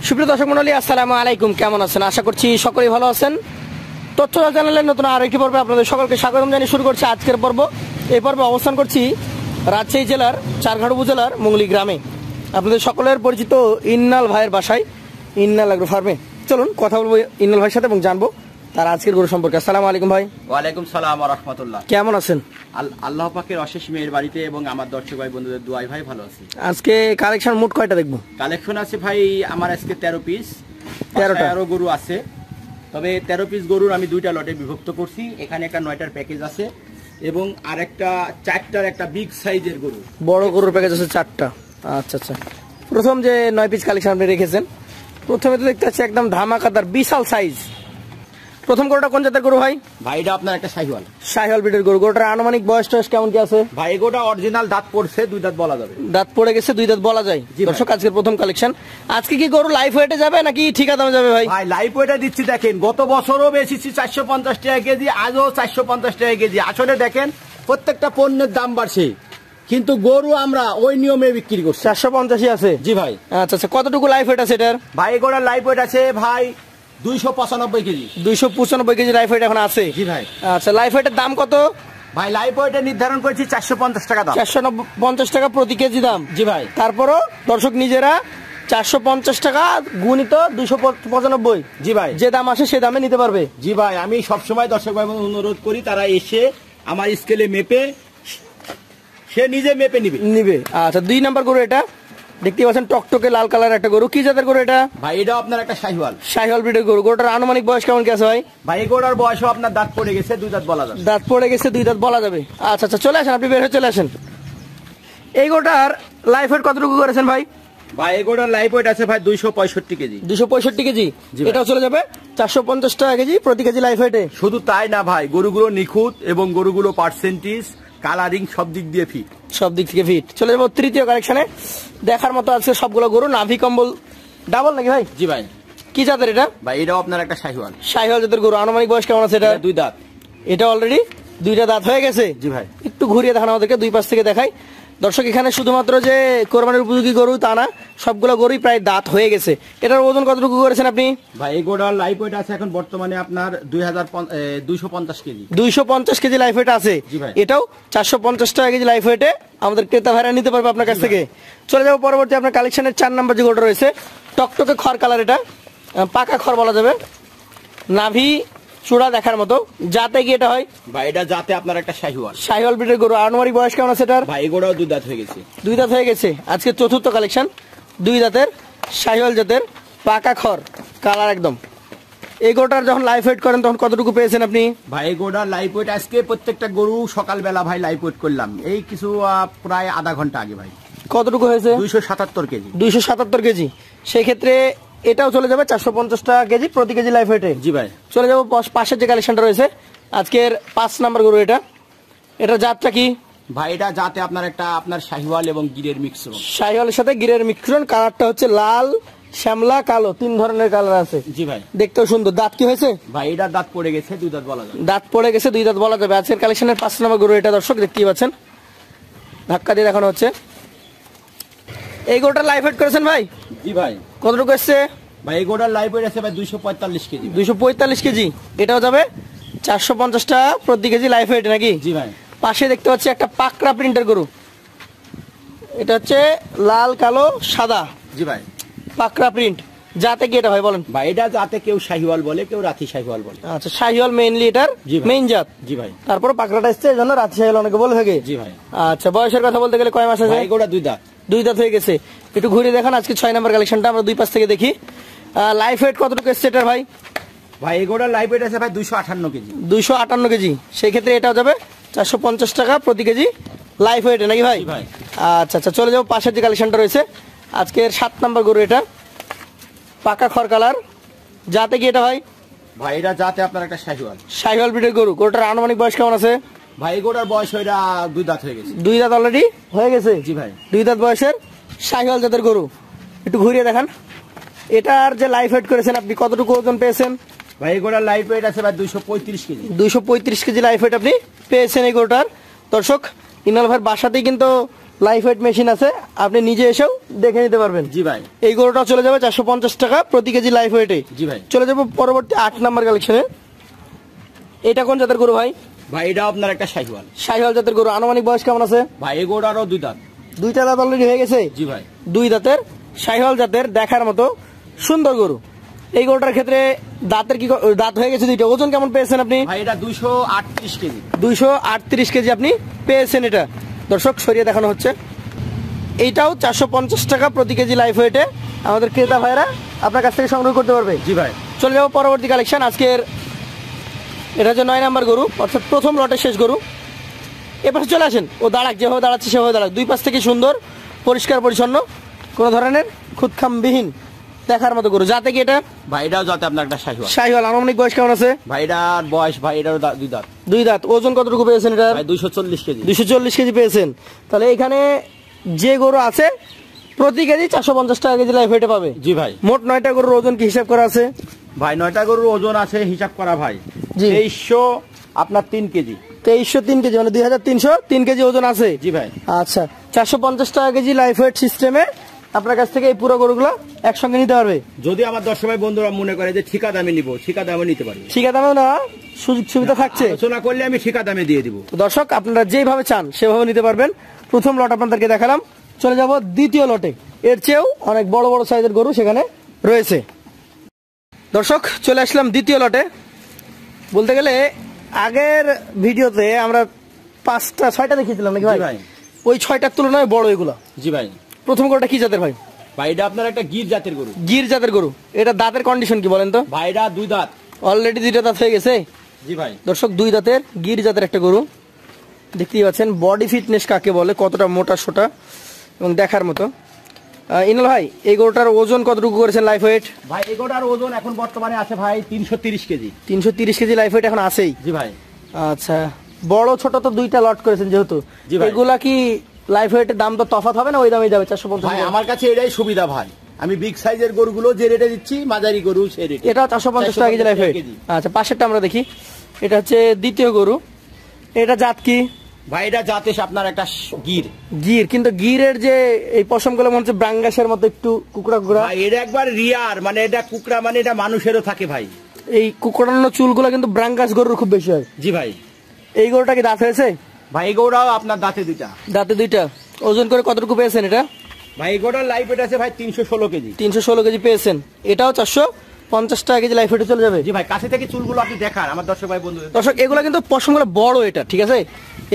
সুপ্রিয় দর্শক মণ্ডলী, আসসালামু আলাইকুম। কেমন আছেন? আশা করছি সকলেই ভালো আছেন। তথ্য চ্যানেলের নতুন আরেকটি পর্বে আপনাদের সকলকে স্বাগতম জানিয়ে শুরু করছি আজকের পর্ব। এই পর্বে অবস্থান করছি রাজশাহী জেলার চারঘাট উপজেলার মুঙ্গলি গ্রামে, আপনাদের সকলের পরিচিত ইন্নাল ভাইয়ের বাসায়, ইন্নাল এগ্রো ফার্মে। চলুন কথা বলবো ইন্নাল ভাইয়ের সাথে এবং জানবো তার আজকের গরু সম্পর্কে। আসসালামু আলাইকুম ভাই। ওয়ালাইকুম সালাম ওয়া রাহমাতুল্লাহ। কেমন আছেন? আল্লাহ পাকের অশেষ মেহের বাড়িতে এবং আমার দর্শক ভাই বন্ধুদের দোয়ায় ভাই ভালো আছি। আজকে কালেকশন মোট কয়টা দেখবো? কালেকশন আছে ভাই আমার আজকে 13 পিস, 13টা গরু আছে। তবে 13 পিস গরুর আমি দুইটা লটে বিভক্ত করছি। এখানে একটা 9টার প্যাকেজ আছে এবং আরেকটা 4টার একটা বিগ সাইজের গরু, বড় গরুর প্যাকেজ আছে 4টা। আচ্ছা আচ্ছা, প্রথম যে 9 পিস কালেকশন আপনি রেখেছেন, প্রথমে তো দেখতে পাচ্ছি একদম ধামাকাদার বিশাল সাইজ। প্রথম গরুটা কোন জাতের গরু ভাই? ভাই এটা আপনার একটা শাহিওয়াল, শাহিওয়াল ব্রিডের গরু। গরুটার আনুমানিক বয়স টয়স কেমন কি আছে? ভাই এগোটা অরিজিনাল দাঁত পড়ছে, 2 দাঁত বলা যাবে। দাঁত পড়ে গেছে, 2 দাঁত বলা যায়। দর্শক আজকের প্রথম কালেকশন। আজকে কি গরু লাইফ ওয়েটে যাবে নাকি ঠিকা দামে যাবে ভাই? ভাই লাইফ ওয়েটে দিচ্ছি। দেখেন গত বছরও বেশিছি 450 টাকা কেজি, আজও 450 টাকা কেজি। আসলে দেখেন প্রত্যেকটা পণ্যের দাম বাড়ছে, কিন্তু গরু আমরা ওই নিয়মে বিক্রি করছি। 450 আছে? জি ভাই। আচ্ছা আচ্ছা, কতটুকু লাইফ ওয়েট আছে এটার? ভাই এগোটার লাইফ ওয়েট আছে ভাই 295 কেজি। 295 কেজি লাইফ ওয়েট এখন আছে? জি ভাই। আচ্ছা, লাইফ ওয়েটের দাম কত? ভাই লাইফ ওয়েটে নির্ধারণ করেছি 450 টাকা দাম। 450 টাকা প্রতি কেজি দাম? জি ভাই। তারপরও দর্শক নিজেরা 450 টাকা গুণিত 295, জি ভাই, যে দাম আসে সে দামে নিতে পারবে। জি ভাই। আমি সবসময় দর্শক ভাই অনুরোধ করি তারা এসে আমার স্কেলে মেপে, সে নিজে মেপে নিবে। আচ্ছা, 2 নাম্বার গরু এটা দেখতে পাচ্ছেন, টকটকে লাল কালার একটা গরু। কি জাতের গরু এটা? ভাই এটা আপনার একটা শাহিওয়াল, শাহিওয়াল ব্রিডের গরু। গরুটার আনুমানিক বয়স কেমন কি আছে ভাই? ভাই এগোটার বয়সও আপনার দাঁত পড়ে গেছে, 2 দাঁত বলা যাবে। দাঁত পড়ে গেছে, 2 দাঁত বলা যাবে। আচ্ছা আচ্ছা, চলে আসেন, আপনি বের হয়ে চলে আসেন। এই গরুটার লাইফ ওয়েট কতটুকু করেছেন ভাই? ভাই এগোটার লাইফ ওয়েট আছে ভাই 265 কেজি। 265 কেজি? এটাও চলে যাবে 450 টাকা কেজি প্রতি কেজি লাইফ ওয়েটে। শুধু তাই না ভাই, গরুগুলো নিখুঁত এবং গরুগুলো পার্সেন্টেজ, কালারিং সব দিক দিয়ে ফিট, সব দিক থেকে ফিট। চলে যাবো তৃতীয় কালেকশনে। দেখার মতো আছে সবগুলো গরু। নাভি কম্বল ডাবল নাকি ভাই? জি ভাই। কি জাতের এটা? ভাই এটাও আপনার একটা শাহিওয়াল, শাহিওয়াল জাতের গরু। আনুমানিক বয়স কেমন আছে এটা? 2 দাঁত। এটা অলরেডি 2টা দাঁত হয়ে গেছে? জি ভাই। একটু ঘুরিয়ে দেখানো আমাদেরকে, 2 পাশ থেকে দেখাই। দর্শক এখানে শুধুমাত্র যে কোরবানির উপযোগী গরু তা না, সবগুলো গরুই প্রায় দাঁত হয়ে গেছে। এটার ওজন কতটুকু করেছেন আপনি? ভাই এগোটার লাইফ ওয়েট আছে এখন বর্তমানে আপনার 250 কেজি। 250 কেজি লাইফ ওয়েট আছে? জি ভাই। এটাও 450 টাকা কেজি লাইফ ওয়েটে আমাদের ক্রেতা ভাইরা নিতে পারবে আপনার কাছ থেকে। চলে যাবো পরবর্তী আপনার কালেকশনের 4 নাম্বার যে গরুটা রয়েছে, টকটকে খড় কালার। এটা পাকা খড় বলা যাবে, নাভি চূড়া দেখার মতো। যাতে কি এটা হয়? ভাই এটা যাতে আপনার একটা শাহিওয়াল, শাহিওয়াল ব্রিডের গরু। আনুমানিক বয়স কেমন আছে এটার? ভাই এগোটাও 2 দাঁত হয়ে গেছে। 2 দাঁত হয়ে গেছে। আজকে চতুর্থ কালেকশন, 2 দাঁতের শাহিওয়াল জাতের পাকা খড় কালার একদম। এই গরুটার যখন লাইফ ওয়েট করেন তখন কতটুকু পেয়েছেন আপনি? ভাই এগোটার লাইফ ওয়েট আজকে প্রত্যেকটা গরু সকালবেলা ভাই লাইফ ওয়েট করলাম, এই কিছু প্রায় আধা ঘন্টা আগে ভাই। কতটুকু হয়েছে? 277 কেজি। 277 কেজি। সেই ক্ষেত্রে এটাও চলে যাবে 450 টাকা কেজি প্রতি কেজি লাইফ ওয়েটে। জি ভাই। চলে যাবো পাশের যে কালেকশনটা রয়েছে, আজকের 5 নাম্বার গরু। এটা জাতটা কি ভাই? এটা যাতে আপনার একটা আপনার শাহিওয়াল এবং গিরের মিক্সরণ। শাহিওয়ালের সাথে গিরের মিশ্রণ। কালারটা হচ্ছে লাল, শ্যামলা, কালো, 3 ধরনের কালার আছে। জি ভাই। দেখতেও সুন্দর। দাঁত কি হয়েছে? ভাই এটা দাঁত পড়ে গেছে, 2 দাঁত বলা যাবে। দাঁত পড়ে গেছে, 2 দাঁত বলা যাবে। আজকের কালেকশনের 5 নাম্বার গরু এটা। দর্শক দেখতেই পাচ্ছেন, ধাক্কা দিয়ে দেখানো হচ্ছে। এই গরুটার লাইফ ওয়েট করেছেন ভাই? জি ভাই। কতটুকু এসছে? ভাই এগোটার লাইফ ওয়েট আছে ভাই 245 কেজি। 245 কেজি। এটাও যাবে 450 টাকা প্রতি কেজি লাইফ ওয়েট নাকি? জি ভাই। পাশে দেখতে পাচ্ছি একটা পাকড়া প্রিন্টের গরু। এটা হচ্ছে লাল, কালো, সাদা। জি ভাই। পাকড়া প্রিন্ট। যাতে কি এটা হয় বলেন? ভাই এটা যাতে কেউ শাহিওয়াল বলে, কেউ রাতি শাহিওয়াল বলে। আচ্ছা, শাহিওয়াল মেইনলি এটার মেইন জাত। জি ভাই। তারপর পাকড়াটা এসছে, এই জন্য রাতি শাহিওয়াল অনেকে বলে থাকে। জি ভাই। আচ্ছা, বয়সের কথা বলতে গেলে কয় মাস আছে? ভাই এগোটা 2 দাঁত। 2 দাঁত হয়ে গেছে। একটু ঘুরে দেখান আজকে 6 নাম্বার কালেকশনটা, আমরা 2 পাশ থেকে দেখি। লাইফ ওয়েট কতটুকু এসছে এটার ভাই? ভাই এগোটার লাইফ ওয়েট আছে ভাই 258 কেজি। 258 কেজি। সেই ক্ষেত্রে এটাও যাবে 450 টাকা প্রতি কেজি লাইফ ওয়েটে নাকি ভাই? ভাই। আচ্ছা আচ্ছা, চলে যাবো পাশের যে কালেকশনটা রয়েছে, আজকের 7 নাম্বার গরু। এটা পাকা খড় কালার। যাতে কি এটা হয়? ভাই এটা যাতে আপনার একটা শাহিওয়াল, শাহিওয়াল ব্রিডের গরু। গরুটার আনুমানিক বয়স কেমন আছে? ভাই এগোটার বয়স ওইটা 2 দাঁত হয়ে গেছে। 2 দাঁত অলরেডি হয়ে গেছে? জি ভাই। 2 দাঁত বয়সের শাহিওয়াল জাতের গরু। একটু ঘুরিয়ে দেখান। এটার যে লাইফ ওয়েট করেছেন আপনি, কতটুকু ওজন পেয়েছেন? ভাই এগোটার লাইফ ওয়েট আছে ভাই 235 কেজি। 235 কেজি লাইফ ওয়েট আপনি পেয়েছেন এই গরুটার। দর্শক ইনাল ভাইয়ের বাসাতেই কিন্তু লাইফ ওয়েট মেশিন আছে, আপনি নিজে এসেও দেখে নিতে পারবেন। জি ভাই। এই গরুটা চলে যাবে 450 টাকা প্রতি কেজি লাইফ ওয়েটে। জি ভাই। চলে যাবো পরবর্তী 8 নাম্বার কালেকশনে। এটা কোন জাতের গরু ভাই? ভাই এটা আপনার একটা শাহিওয়াল। শাহিওয়াল জাতের গরু। আনুমানিক বয়স কেমন আছে ভাই? এই গরুটারও 2 দাঁত। 2টা দাঁত অলরেডি হয়ে গেছে। জি ভাই। 2 দাঁতের শাহিওয়াল জাতের, দেখার মতো সুন্দর গরু। এই গরুটার ক্ষেত্রে দাঁতের কি দাঁত হয়ে গেছে 2টা। ওজন কেমন পেয়েছেন আপনি? ভাই এটা 238 কেজি। 238 কেজি আপনি পেয়েছেন। এটা দর্শক সরিয়ে দেখানো হচ্ছে। এইটাও 450 টাকা প্রতি কেজি লাইফ ওয়েটে আমাদের ক্রেতা ভাইরা আপনার কাছ থেকে সংগ্রহ করতে পারবে। জি ভাই। চলে যাবো পরবর্তী কালেকশন। আজকের এটা হচ্ছে 9 নাম্বার গরু, অর্থাৎ প্রথম লটের শেষ গরু। এপাশে চলে আসেন, ও দাঁড়াক, যেভাবে দাঁড়াচ্ছে সেভাবে দাঁড়াক। 2 পাশ থেকে সুন্দর, পরিষ্কার পরিচ্ছন্ন, কোনো ধরনের খুঁতখামবিহীন, দেখার মতো গরু। যাতে কি এটা? ভাই এটাও যাতে আপনার একটা শাহিওয়াল। শাহিওয়াল। আনুমানিক বয়স কেমন আছে? ভাই এটার বয়স, ভাই এটারও 2 দাঁত। 2 দাঁত। ওজন কতটুকু পেয়েছেন এটা? ভাই 240 কেজি। 240 কেজি পেয়েছেন। তাহলে এখানে যে গরু আছে প্রতি কেজি 450 টাকা কেজি লাইফ ওয়েটে পাবে। জি ভাই। মোট 9টা গরুর ওজন কি হিসাব করা আছে? ভাই 9টা গরুর ওজন আছে হিসাব করা ভাই। জি। 2300 আপনার 3 কেজি। 2303 কেজি, মানে 2303 কেজি ওজন আছে। জি ভাই। আচ্ছা, 450 টাকা কেজি লাইফ ওয়েট সিস্টেমে আপনার কাছ থেকে এই পুরো গরুগুলো একসঙ্গে নিতে পারবে। যদি আমার দর্শক ভাই বন্ধুরা মনে করে যে ঠিকা দামে নিব, ঠিকা দামে নিতে পারবে। ঠিকা দামেও না, সুযোগ সুবিধা থাকছে। আলোচনা করলে আমি ঠিকা দামে দিয়ে দিব। তো দর্শক আপনারা যেভাবে চান সেভাবে নিতে পারবেন। প্রথম লট আপনাদেরকে দেখালাম। চলে যাব দ্বিতীয় লটে। এর চেয়েও অনেক বড় বড় সাইজের গরু সেখানে রয়েছে। দর্শক চলে আসলাম দ্বিতীয় লটে। বলতে গেলে আগের ভিডিওতে আমরা 5টা-6টা দেখিয়েছিলাম নাকি ভাই? ওই 6টার তুলনায় বড় এগুলো। জি ভাই। প্রথম গরুটা কি জাতের ভাই? ভাই এটা আপনার একটা গির জাতের গরু। গির জাতের গরু। এটা দাঁতের কন্ডিশন কি বলেন তো? ভাই এটা 2 দাঁত। অলরেডি 2টা দাঁত হয়ে গেছে। জি ভাই। দর্শক 2 দাঁতের গির জাতের একটা গরু। দেখতেই পাচ্ছেন বডি ফিটনেস কাকে বলে, কতটা মোটা সোটা এবং দেখার মতো। ইনাল ভাই, এই গরুটার ওজন কতটুকু করেছেন লাইফ ওয়েট? ভাই এই গরুটার ওজন এখন বর্তমানে আছে ভাই 330 কেজি। 330 কেজি লাইফ ওয়েট এখন আছেই। জি ভাই। আচ্ছা, বড় ছোট তো 2টা লট করেছেন যেহেতু, জি ভাই। এগুলা কি লাইফ ওয়েটের দাম তো তফাৎ হবে না? ওই দামে যাবে 450? ভাই আমার কাছে এটাই সুবিধা ভাই, আমি বিগ সাইজের গরুগুলো যে রেটে দিচ্ছি, মাঝারি গরু সেই রেটে। এটা 450 টাকা কেজি লাইফ ওয়েট। আচ্ছা, পাশেরটা আমরা দেখি। এটা হচ্ছে দ্বিতীয় গরু। এটা জাত কি ভাই? এটা জাতে আপনার একটা গির। গির, কিন্তু গিরের যে এই পশমগুলো মনে হচ্ছে ব্রাঙ্গাসের মতো একটু কুকড়া কুকড়া। ভাই এটা একবার রিয়ার, মানে এটা কুকড়া, মানে এটা মানুষেরও থাকে ভাই। এই কুকড়ানো চুলগুলো কিন্তু ব্রাঙ্গাস গরুর খুব বেশি হয়। জি ভাই। এই গরুটা কি দাঁত হয়েছে? ভাই এই গরুটাও আপনার দাঁতে 2টা। দাঁতে 2টা। ওজন করে কতটুকু পেয়েছেন এটা? ভাই এই গরুটার লাইফ ওয়েট আছে ভাই 316 কেজি। 316 কেজি পেয়েছেন। এটাও 450 টাকা কেজি লাইফ ওয়েটে চলে যাবে। জি ভাই, কাছে থেকে চুলগুলো আপনি দেখান আমার দর্শক ভাই বন্ধু। দর্শক এগুলো কিন্তু পশমগুলো বড়, এটা ঠিক আছে।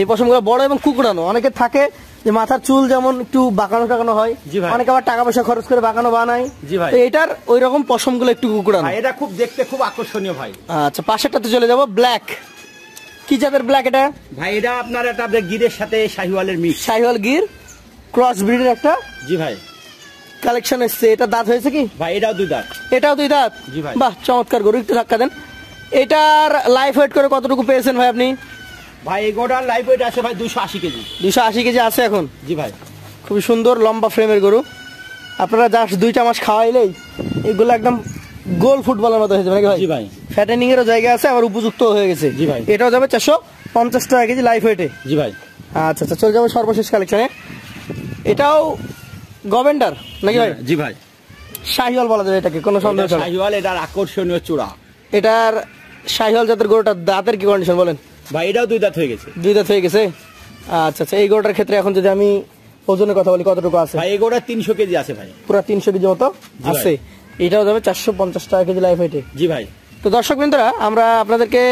এই পশমগুলো বড় এবং কুকড়ানো। অনেকে থাকে যে মাথার চুল যেমন একটু বাঁকানো টাকানো হয়, জি ভাই। অনেকে আবার টাকা পয়সা খরচ করে বাঁকানো বানায়। জি ভাই। তো এটার ওই রকম পশমগুলো একটু কুকড়ানো। ভাই এটা খুব দেখতে খুব আকর্ষণীয় ভাই। আচ্ছা, পাশেরটাতে চলে যাব। ব্ল্যাক। কি জাতের ব্ল্যাক এটা? ভাই এটা আপনার একটা গিরের সাথে শাহিওয়ালের মিক্স। শাহিওয়াল গির ক্রস ব্রিডের একটা জি ভাই কালেকশন এসছে। এটা দাঁত হয়েছে কি? ভাই এটাও 2 দাঁত। এটাও 2 দাঁত। জি ভাই। বাহ, চমৎকার গরু। একটু ধাক্কা দেন। এটার লাইফ ওয়েট করে কতটুকু পেয়েছেন ভাই আপনি? ভাই এই গরুটার লাইফ ওয়েট আছে ভাই 280 কেজি। 280 কেজি আছে এখন। জি ভাই। খুবই সুন্দর লম্বা ফ্রেমের গরু। আপনারা জাস্ট 2টা মাস খাওয়াইলেই এগুলো একদম গোল ফুটবলের মতো হয়ে যাবে নাকি ভাই? জি ভাই। ফ্যাটেনিং এরও জায়গা আছে, আবার উপযুক্ত হয়ে গেছে। জি ভাই। এটাও যাবে 450 টাকা কেজি লাইফ ওয়েটে। জি ভাই। আচ্ছা আচ্ছা, চলে যাবো সর্বশেষ কালেকশনে। এটাও গভেন্ডার নাকি ভাই? জি ভাই। শাহিওয়াল বলা যাবে এটাকে, কোনো সন্দেহ নেই। শাহিওয়াল এটার আকর্ষণীয় চূড়া। এটার শাহিওয়াল জাতের গরুটার দাঁতের কি কন্ডিশন বলেন? ভাই এটাও 2 দাঁত হয়ে গেছে। 2 দাঁত হয়ে গেছে। আচ্ছা আচ্ছা, এই গরুটার ক্ষেত্রে এখন যদি আমি ওজনের কথা বলি কতটুকু আছে? ভাই এই গরুটা 300 কেজি আছে ভাই। পুরো 300 কেজি মতো আছে। এটাও যাবে 450 টাকা কেজি লাইফ ওয়েটে। জি ভাই। তো দর্শক বন্ধুরা, আমরা আপনাদেরকে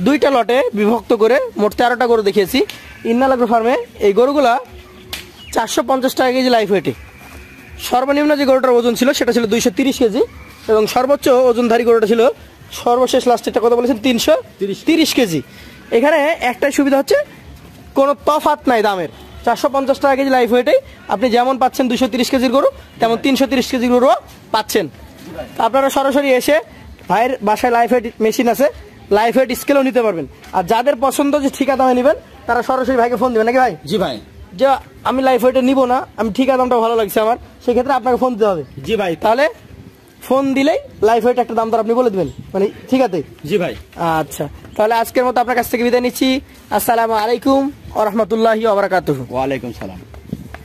2টা লটে বিভক্ত করে মোট 13টা গরু দেখিয়েছি ইন্নাল এগ্রো ফার্মে। এই গরুগুলা 450 টাকা কেজি লাইফ ওয়েটে। সর্বনিম্ন যে গরুটার ওজন ছিল সেটা ছিল 230 কেজি এবং সর্বোচ্চ ওজনধারী গরুটা ছিল সর্বশেষ লাস্টেরটা কত বলেছেন? 330 কেজি। এখানে একটাই সুবিধা হচ্ছে কোনো তফাৎ নাই দামের। 450 টাকা কেজি লাইফ ওয়েটে আপনি যেমন পাচ্ছেন 230 কেজির গরু, তেমন 330 কেজির গরুও পাচ্ছেন। আপনারা সরাসরি এসে ভাইয়ের বাসায় লাইফ ওয়েট মেশিন আছে, লাইফ ওয়েট স্কেলও নিতে পারবেন। আর যাদের পছন্দ যে ঠিকা দামে নেবেন তারা সরাসরি ভাইকে ফোন দেবেন নাকি ভাই? জি ভাই। যে আমি লাইফ ওয়েটে নিব না, আমি ঠিকা দামটা ভালো লাগছে আমার, সেক্ষেত্রে আপনাকে ফোন দিতে হবে। জি ভাই। তাহলে ফোন দিলেই লাইফ ওয়েট একটা দাম দর আপনি বলে দেবেন, মানে ঠিক আছে? জি ভাই। আচ্ছা, তাহলে আজকের মতো আপনার কাছ থেকে বিদায় নিচ্ছি। আসসালামু আলাইকুম ওয়া রাহমাতুল্লাহি ওয়া বারাকাতুহু। ওয়া আলাইকুম সালাম।